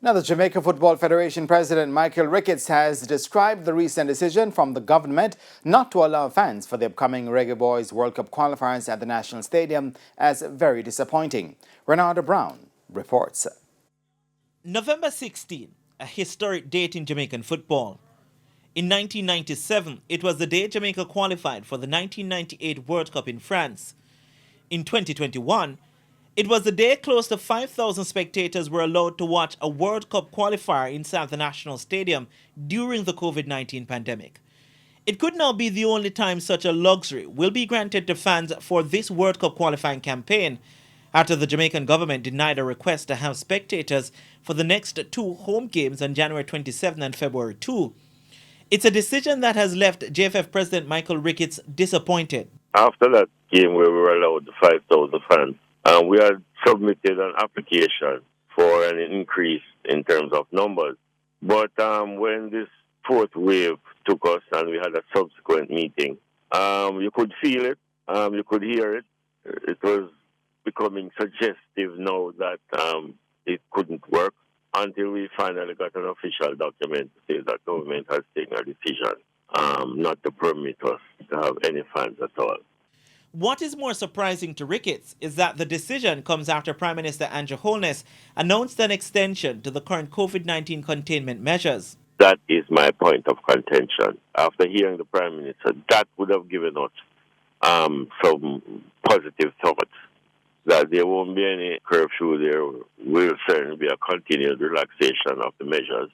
Now, the Jamaica Football Federation President Michael Ricketts has described the recent decision from the government not to allow fans for the upcoming Reggae Boys World Cup qualifiers at the National Stadium as very disappointing. Renata Brown reports. November 16, a historic date in Jamaican football. In 1997, it was the day Jamaica qualified for the 1998 World Cup in France. In 2021, it was the day close to 5,000 spectators were allowed to watch a World Cup qualifier inside the National Stadium during the COVID-19 pandemic. It could now be the only time such a luxury will be granted to fans for this World Cup qualifying campaign, after the Jamaican government denied a request to have spectators for the next two home games on January 27 and February 2. It's a decision that has left JFF President Michael Ricketts disappointed. After that game where we were allowed 5,000 fans, we had submitted an application for an increase in terms of numbers. But when this fourth wave took us and we had a subsequent meeting, you could feel it, you could hear it. It was becoming suggestive now that it couldn't work until we finally got an official document to say that government has taken a decision not to permit us to have any fans at all. What is more surprising to Ricketts is that the decision comes after Prime Minister Andrew Holness announced an extension to the current COVID-19 containment measures. That is my point of contention. After hearing the Prime Minister, that would have given us some positive thoughts that there won't be any curfew, there will certainly be a continued relaxation of the measures.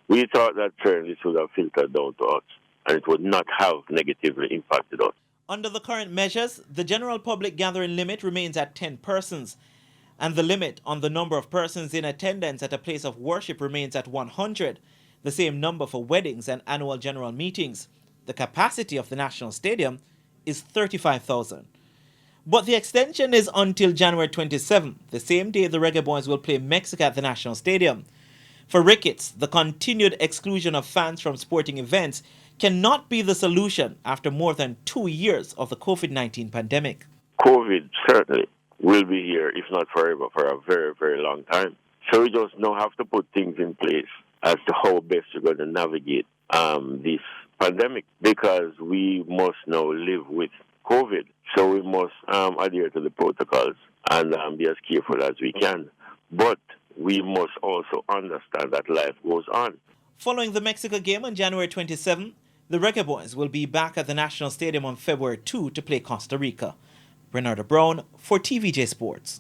We thought that certainly this would have filtered down to us and it would not have negatively impacted us. Under the current measures, the general public gathering limit remains at 10 persons, and the limit on the number of persons in attendance at a place of worship remains at 100, the same number for weddings and annual general meetings. The capacity of the National Stadium is 35,000. But the extension is until January 27, the same day the Reggae Boys will play Mexico at the National Stadium. For Ricketts, the continued exclusion of fans from sporting events cannot be the solution after more than 2 years of the COVID-19 pandemic. COVID certainly will be here, if not forever, for a very, very long time. So we just now have to put things in place as to how best we're going to navigate this pandemic, because we must now live with COVID. So we must adhere to the protocols and be as careful as we can. But we must also understand that life goes on. Following the Mexico game on January 27, the Reggae Boys will be back at the National Stadium on February 2 to play Costa Rica. Renata Brown for TVJ Sports.